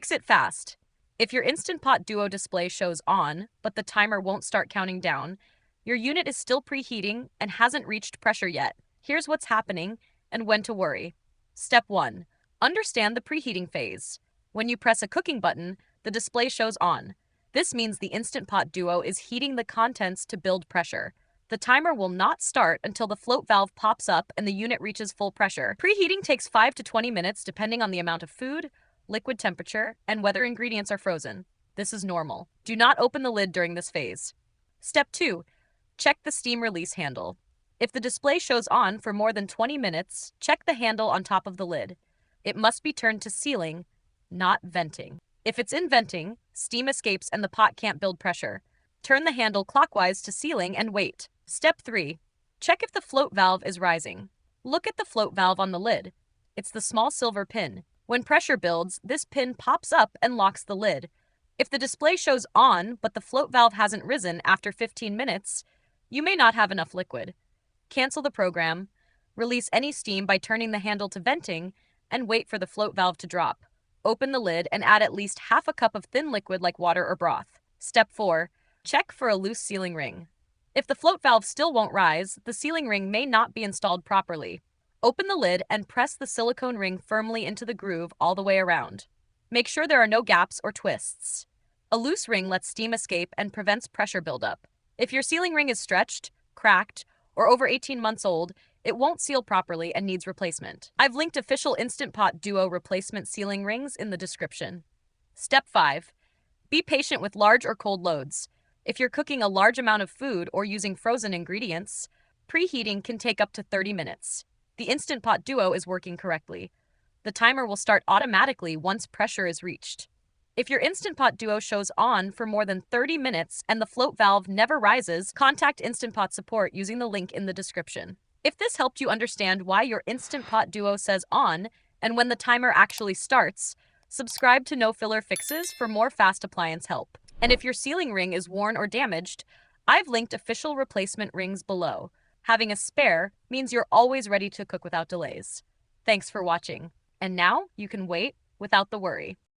Fix it fast. If your Instant Pot Duo display shows on, but the timer won't start counting down, your unit is still preheating and hasn't reached pressure yet. Here's what's happening and when to worry. Step 1. Understand the preheating phase. When you press a cooking button, the display shows on. This means the Instant Pot Duo is heating the contents to build pressure. The timer will not start until the float valve pops up and the unit reaches full pressure. Preheating takes 5 to 20 minutes depending on the amount of food, liquid temperature, and whether ingredients are frozen. This is normal. Do not open the lid during this phase. Step 2. Check the steam release handle. If the display shows on for more than 20 minutes, check the handle on top of the lid. It must be turned to sealing, not venting. If it's in venting, steam escapes and the pot can't build pressure. Turn the handle clockwise to sealing and wait. Step 3. Check if the float valve is rising. Look at the float valve on the lid. It's the small silver pin. When pressure builds, this pin pops up and locks the lid. If the display shows on, but the float valve hasn't risen after 15 minutes, you may not have enough liquid. Cancel the program, release any steam by turning the handle to venting, and wait for the float valve to drop. Open the lid and add at least half a cup of thin liquid like water or broth. Step 4. Check for a loose sealing ring. If the float valve still won't rise, the sealing ring may not be installed properly. Open the lid and press the silicone ring firmly into the groove all the way around. Make sure there are no gaps or twists. A loose ring lets steam escape and prevents pressure buildup. If your sealing ring is stretched, cracked, or over 18 months old, it won't seal properly and needs replacement. I've linked official Instant Pot Duo replacement sealing rings in the description. Step 5. Be patient with large or cold loads. If you're cooking a large amount of food or using frozen ingredients, preheating can take up to 30 minutes. The Instant Pot Duo is working correctly. The timer will start automatically once pressure is reached. If your Instant Pot Duo shows on for more than 30 minutes and the float valve never rises, contact Instant Pot support using the link in the description. If this helped you understand why your Instant Pot Duo says on and when the timer actually starts, subscribe to No Filler Fixes for more fast appliance help. And if your sealing ring is worn or damaged, I've linked official replacement rings below. Having a spare means you're always ready to cook without delays. Thanks for watching. And now you can wait without the worry.